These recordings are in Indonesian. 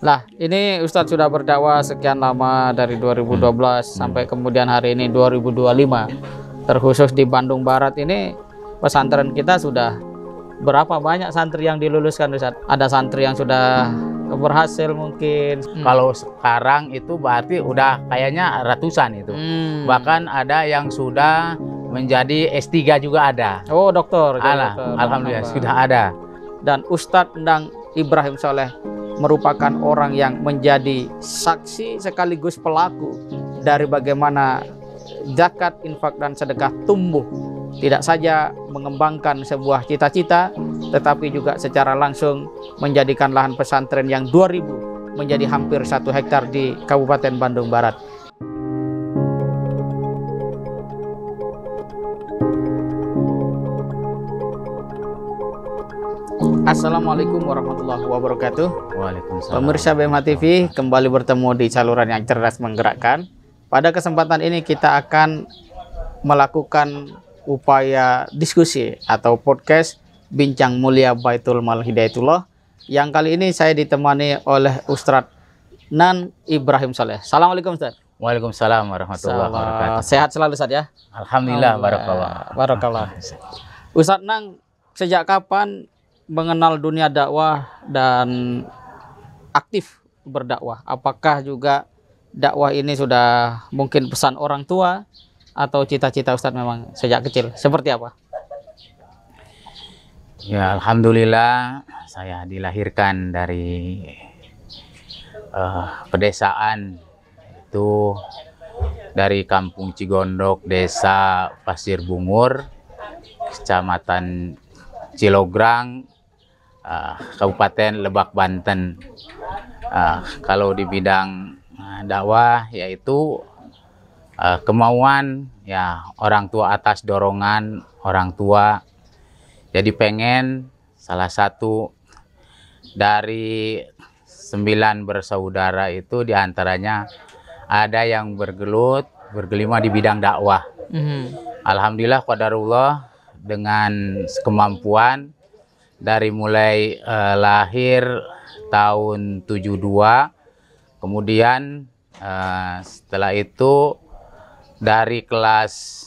Lah, ini Ustadz sudah berdakwah sekian lama dari 2012 sampai kemudian hari ini 2025. Terkhusus di Bandung Barat ini pesantren kita sudah berapa banyak santri yang diluluskan Ustadz? Ada santri yang sudah berhasil mungkin. Kalau sekarang itu berarti udah kayaknya ratusan itu. Bahkan ada yang sudah menjadi S3 juga ada. Oh, dokter. Alhamdulillah sudah ada. Dan Ustadz Endang Ibrahim Soleh merupakan orang yang menjadi saksi sekaligus pelaku dari bagaimana zakat, infak, dan sedekah tumbuh tidak saja mengembangkan sebuah cita-cita, tetapi juga secara langsung menjadikan lahan pesantren yang 2000 menjadi hampir 1 hektar di Kabupaten Bandung Barat. Assalamualaikum warahmatullahi wabarakatuh. Waalaikumsalam. Pemirsa BMH TV, kembali bertemu di saluran yang cerdas menggerakkan. Pada kesempatan ini kita akan melakukan upaya diskusi atau podcast Bincang Mulia Baitul Mal Hidayatullah, yang kali ini saya ditemani oleh Ustadz Nan Ibrahim Soleh. Assalamualaikum Ustadz. Waalaikumsalam warahmatullahi wabarakatuh. Sehat selalu Ustadz ya? Alhamdulillah, barakallah. Ustadz Nang, sejak kapan mengenal dunia dakwah dan aktif berdakwah? Apakah juga dakwah ini sudah mungkin pesan orang tua atau cita-cita Ustadz memang sejak kecil? Seperti apa? Ya, alhamdulillah saya dilahirkan dari pedesaan, itu dari Kampung Cigondok, Desa Pasir Bungur, Kecamatan Cilograng, Kabupaten Lebak, Banten. Kalau di bidang dakwah yaitu kemauan ya orang tua atas dorongan orang tua. Jadi pengen salah satu dari 9 bersaudara itu diantaranya ada yang bergelima di bidang dakwah. Alhamdulillah qadarullah dengan kemampuan dari mulai lahir tahun 72, kemudian setelah itu dari kelas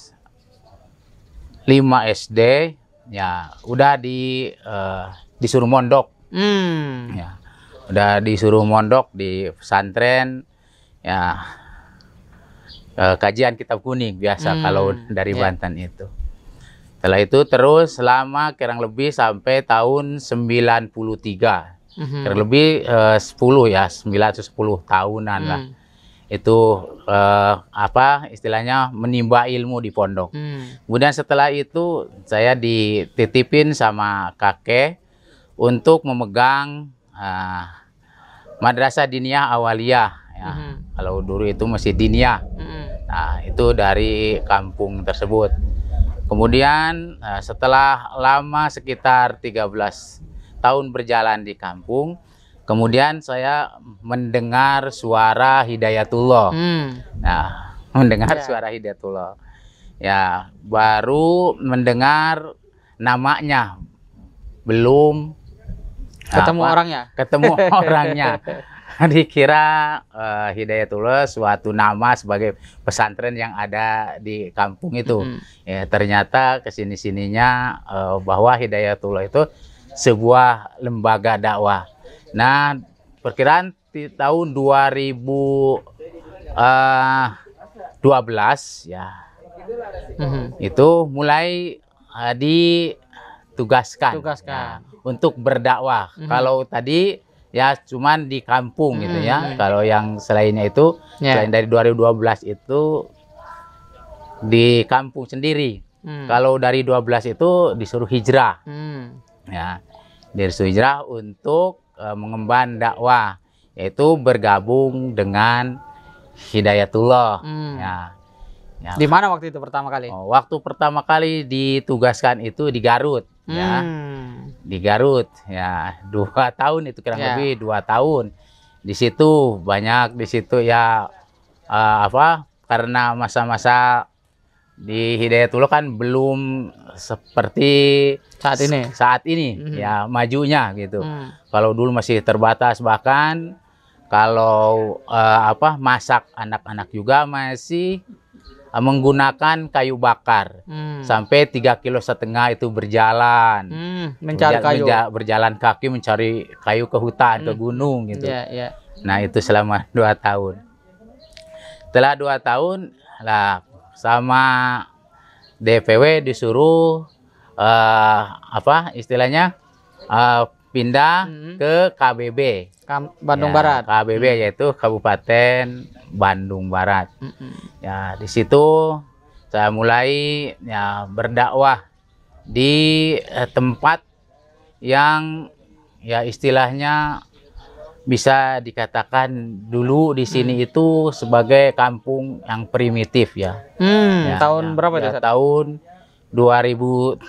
5 SD ya udah disuruh mondok. Ya, udah disuruh mondok di pesantren ya, kajian kitab kuning biasa kalau dari Banten itu. Setelah itu terus selama kurang lebih sampai tahun 93. Kurang lebih 10 ya, 9-10 tahunan lah. Itu apa istilahnya menimba ilmu di pondok. Kemudian setelah itu saya dititipin sama kakek untuk memegang madrasah diniyah awaliyah ya. Kalau dulu itu masih diniyah. Nah, itu dari kampung tersebut. Kemudian setelah lama sekitar 13 tahun berjalan di kampung, kemudian saya mendengar suara Hidayatullah. Nah, mendengar suara Hidayatullah. Ya, baru mendengar namanya, belum ketemu orangnya. Ketemu orangnya. Dikira Hidayatullah suatu nama sebagai pesantren yang ada di kampung itu. Ya, ternyata kesini-sininya bahwa Hidayatullah itu sebuah lembaga dakwah. Nah, perkiraan di tahun 2012 ya, itu mulai ditugaskan ya, untuk berdakwah. Kalau tadi ya cuman di kampung gitu ya. Kalau yang selainnya itu selain dari 2012 itu di kampung sendiri. Kalau dari 12 itu disuruh hijrah. Ya, disuruh hijrah untuk mengemban dakwah, yaitu bergabung dengan Hidayatullah. Ya. Di mana waktu itu pertama kali? Waktu pertama kali ditugaskan itu di Garut ya. Di Garut ya, 2 tahun itu kurang lebih 2 tahun. Di situ banyak ya karena masa-masa di Hidayatullah kan belum seperti saat ini ya majunya gitu. Kalau dulu masih terbatas, bahkan Kalau masak anak-anak juga masih menggunakan kayu bakar. Sampai 3,5 kilo itu berjalan. Mencari kayu. Berjalan kaki mencari kayu ke hutan, ke gunung gitu. Nah, itu selama 2 tahun. Setelah 2 tahun lah sama DPW disuruh istilahnya pindah ke KBB. Bandung Barat. KBB yaitu Kabupaten Bandung Barat. Ya, di situ saya mulai ya berdakwah di tempat yang ya istilahnya bisa dikatakan dulu di sini itu sebagai kampung yang primitif ya. Tahun berapa itu? Tahun 2013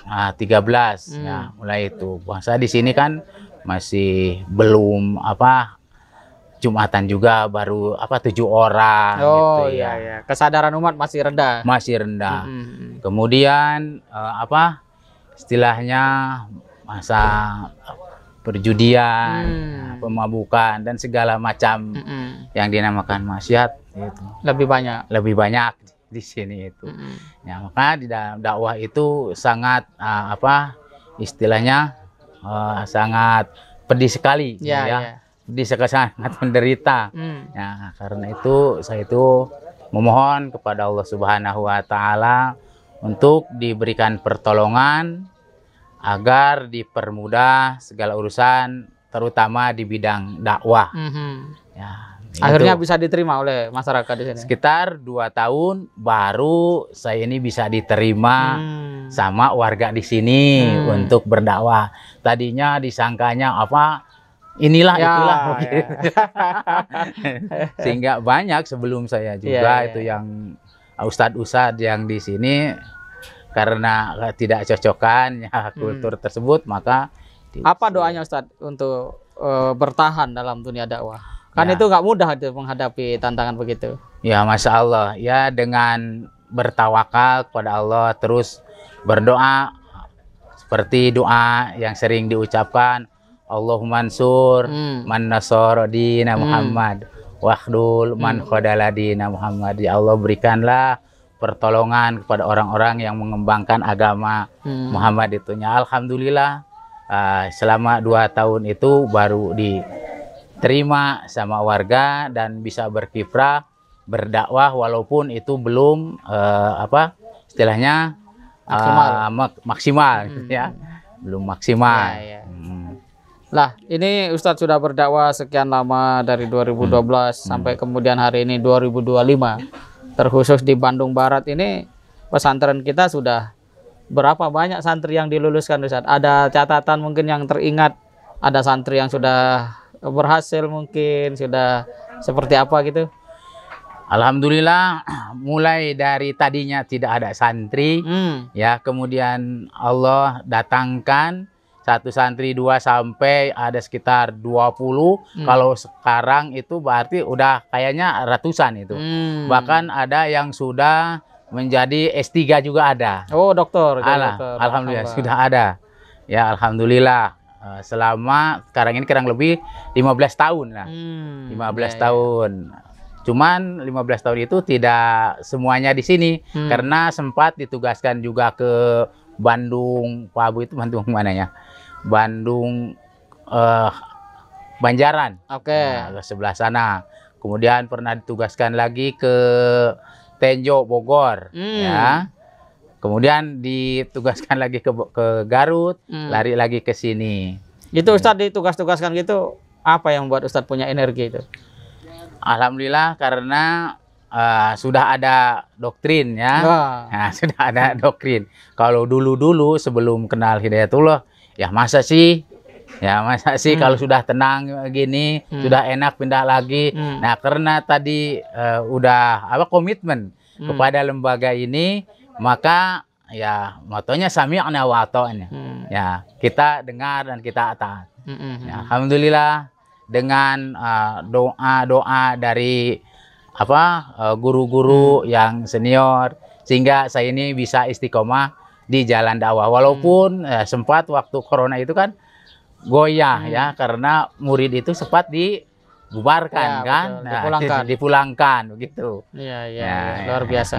ya, mulai itu. Bangsa di sini kan masih belum Jumatan juga baru 7 orang gitu ya. Iya. Kesadaran umat masih rendah. Masih rendah. Kemudian istilahnya masa perjudian, pemabukan dan segala macam yang dinamakan maksiat itu lebih banyak di sini itu. Ya, maka di dalam dakwah itu sangat istilahnya sangat pedih sekali pedih sekali, sangat menderita. Ya, karena itu saya itu memohon kepada Allah Subhanahu wa taala untuk diberikan pertolongan agar dipermudah segala urusan, terutama di bidang dakwah. Ya, akhirnya bisa diterima oleh masyarakat di sini. Sekitar 2 tahun baru saya ini bisa diterima sama warga di sini untuk berdakwah. Tadinya disangkanya itulah. Sehingga banyak sebelum saya juga itu yang ustadz-ustadz yang di sini karena tidak cocokan kultur tersebut, maka apa doanya Ustadz untuk bertahan dalam dunia dakwah? Kan itu nggak mudah menghadapi tantangan begitu. Ya, Masya Allah. Ya, dengan bertawakal kepada Allah, terus berdoa seperti doa yang sering diucapkan, Allahumma ansur man nasara dina Muhammad wakhdul man khadala dina Muhammad. Ya Allah, berikanlah pertolongan kepada orang-orang yang mengembangkan agama Muhammad itu. Alhamdulillah selama 2 tahun itu baru diterima sama warga dan bisa berkiprah berdakwah walaupun itu belum istilahnya maksimal gitu ya. Belum maksimal. Lah, ini Ustadz sudah berdakwah sekian lama dari 2012 sampai kemudian hari ini 2025. Terkhusus di Bandung Barat ini pesantren kita sudah berapa banyak santri yang diluluskan Ustadz? Ada catatan mungkin yang teringat, ada santri yang sudah berhasil mungkin, sudah seperti apa gitu? Alhamdulillah, mulai dari tadinya tidak ada santri, ya kemudian Allah datangkan 1 santri 2 sampai ada sekitar 20. Kalau sekarang itu berarti udah kayaknya ratusan itu. Bahkan ada yang sudah menjadi S3 juga ada. Oh, dokter. Alhamdulillah sudah ada. Ya, alhamdulillah. Selama sekarang ini kurang lebih 15 tahun lah. 15 tahun. Cuman 15 tahun itu tidak semuanya di sini karena sempat ditugaskan juga ke Bandung, Pak Abu itu Bandung mana ya? Bandung Banjaran. Nah, ke sebelah sana. Kemudian pernah ditugaskan lagi ke Tenjo Bogor ya. Kemudian ditugaskan lagi ke Garut, lari lagi ke sini. Itu Ustadz ditugas-tugaskan gitu, apa yang membuat Ustadz punya energi itu? Alhamdulillah karena sudah ada doktrin ya. Nah, sudah ada doktrin. Kalau dulu-dulu sebelum kenal Hidayatullah, ya masa sih kalau sudah tenang gini, sudah enak pindah lagi. Nah, karena tadi udah komitmen kepada lembaga ini, maka ya motonya sami'na wa ata'na. Ya, kita dengar dan kita taat. Ya, alhamdulillah dengan doa-doa dari guru-guru yang senior sehingga saya ini bisa istiqomah di jalan dakwah walaupun sempat waktu corona itu kan goyah ya karena murid itu sempat bubarkan Ya, kan, betul, dipulangkan. dipulangkan begitu. Iya, iya, Ya, iya, ya. luar biasa.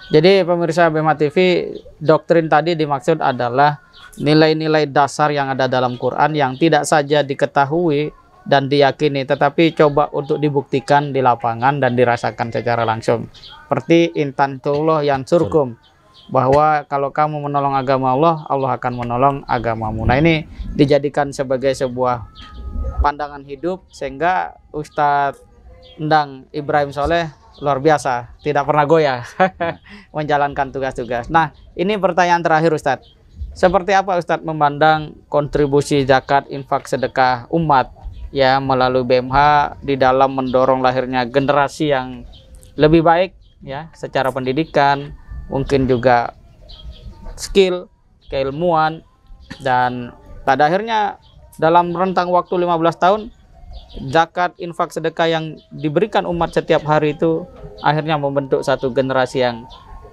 Jadi pemirsa Bema TV, doktrin tadi dimaksud adalah nilai-nilai dasar yang ada dalam Quran yang tidak saja diketahui dan diyakini, tetapi coba untuk dibuktikan di lapangan dan dirasakan secara langsung. Seperti intantullah yang surkum, bahwa kalau kamu menolong agama Allah, Allah akan menolong agamamu. Nah, ini dijadikan sebagai sebuah pandangan hidup, sehingga Ustadz Endang Ibrahim Soleh luar biasa, tidak pernah goyah menjalankan tugas-tugas. Nah, ini pertanyaan terakhir Ustadz. Seperti apa Ustadz memandang kontribusi zakat, infak, sedekah umat ya melalui BMH di dalam mendorong lahirnya generasi yang lebih baik ya secara pendidikan, mungkin juga skill, keilmuan, dan pada akhirnya dalam rentang waktu 15 tahun zakat, infak, sedekah yang diberikan umat setiap hari itu akhirnya membentuk satu generasi yang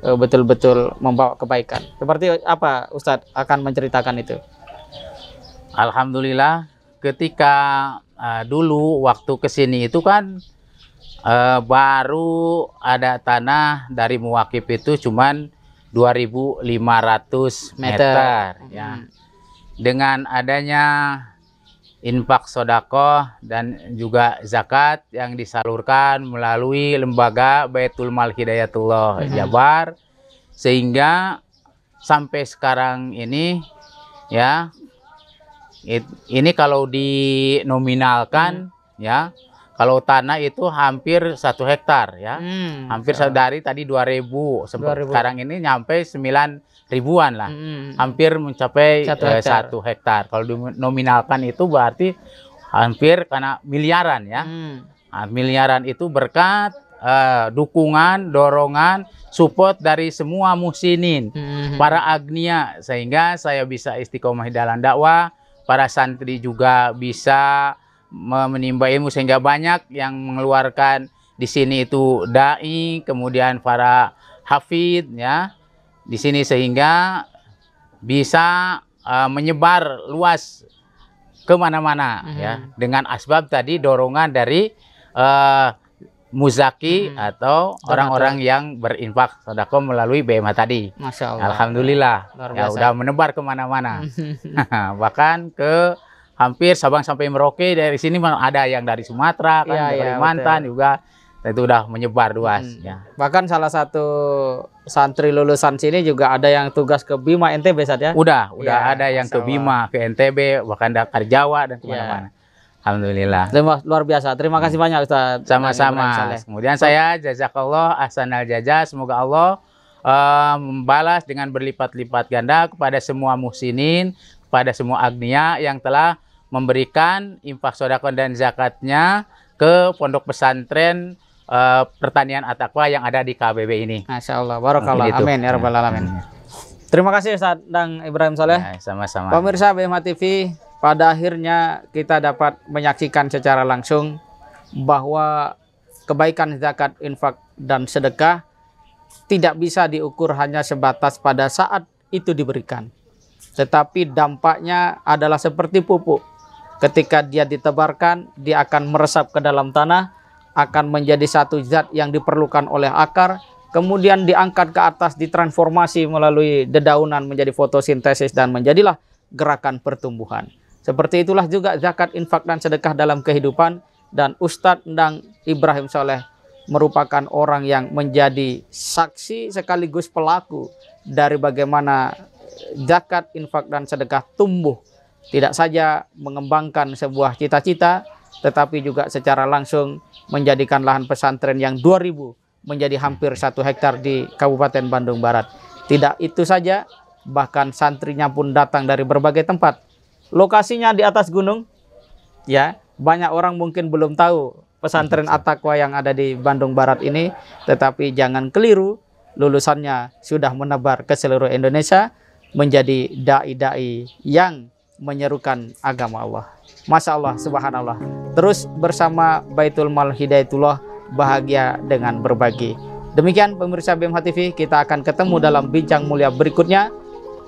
betul-betul membawa kebaikan. Seperti apa Ustadz akan menceritakan itu? Alhamdulillah, ketika dulu waktu kesini itu kan baru ada tanah dari muwakif itu cuman 2.500 meter. Ya. Dengan adanya infak sodakoh dan juga zakat yang disalurkan melalui lembaga Baitul Mal Hidayatullah Jabar, sehingga sampai sekarang ini ya ini kalau dinominalkan ya, kalau tanah itu hampir 1 hektar ya, hampir dari tadi 2.000 sekarang ini nyampe 9.000-an lah, hampir mencapai 1 hektar. Kalau dinominalkan itu berarti hampir karena miliaran ya. Nah, miliaran itu berkat dukungan, dorongan, support dari semua muhsinin, para agnia, sehingga saya bisa istiqomah dalam dakwah. Para santri juga bisa menimba ilmu, sehingga banyak yang mengeluarkan di sini itu dai, kemudian para hafid ya di sini, sehingga bisa menyebar luas kemana-mana ya, dengan asbab tadi dorongan dari muzaki atau orang-orang yang berinfak sedekah melalui BMH tadi. Masya Allah. Alhamdulillah ya udah menebar kemana-mana. Bahkan ke hampir Sabang sampai Merauke, dari sini ada yang dari Sumatera kan, dari Kalimantan juga itu udah menyebar luas ya. Bahkan salah satu santri lulusan sini juga ada yang tugas ke Bima NTB saja. Udah ada yang ke Bima, ke NTB, bahkan ke Jawa dan kemana-mana. Alhamdulillah. Luar biasa. Terima kasih banyak Ustaz. Sama-sama. Kemudian saya jazakallah ahsanal jazaa. Semoga Allah membalas dengan berlipat-lipat ganda kepada semua muhsinin, kepada semua agnia yang telah memberikan infak sedekah dan zakatnya ke pondok pesantren pertanian At-Taqwa yang ada di KBB ini. Masya Allah. Barakallah. Amin ya rabbal alamin. Terima kasih Ustaz Endang Ibrahim Soleh. Sama-sama. Pemirsa BMH TV, pada akhirnya kita dapat menyaksikan secara langsung bahwa kebaikan zakat, infak, dan sedekah tidak bisa diukur hanya sebatas pada saat itu diberikan. Tetapi dampaknya adalah seperti pupuk. Ketika dia ditebarkan, dia akan meresap ke dalam tanah, akan menjadi satu zat yang diperlukan oleh akar, kemudian diangkat ke atas, ditransformasi melalui dedaunan menjadi fotosintesis, dan menjadilah gerakan pertumbuhan. Seperti itulah juga zakat, infak, dan sedekah dalam kehidupan. Dan Ustadz Endang Ibrahim Soleh merupakan orang yang menjadi saksi sekaligus pelaku dari bagaimana zakat, infak, dan sedekah tumbuh. Tidak saja mengembangkan sebuah cita-cita, tetapi juga secara langsung menjadikan lahan pesantren yang 2.000 menjadi hampir 1 hektar di Kabupaten Bandung Barat. Tidak itu saja, bahkan santrinya pun datang dari berbagai tempat. Lokasinya di atas gunung, ya, banyak orang mungkin belum tahu pesantren At-Taqwa yang ada di Bandung Barat ini, tetapi jangan keliru, lulusannya sudah menebar ke seluruh Indonesia menjadi dai-dai yang menyerukan agama Allah. Masya Allah, subhanallah. Terus bersama Baitul Mal Hidayatullah, bahagia dengan berbagi. Demikian pemirsa BMH TV, kita akan ketemu dalam bincang mulia berikutnya.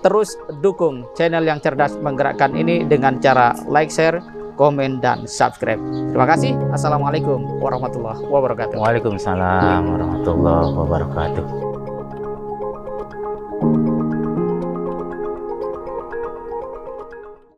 Terus dukung channel yang cerdas menggerakkan ini dengan cara like, share, komen, dan subscribe. Terima kasih. Assalamualaikum warahmatullahi wabarakatuh. Waalaikumsalam warahmatullahi wabarakatuh.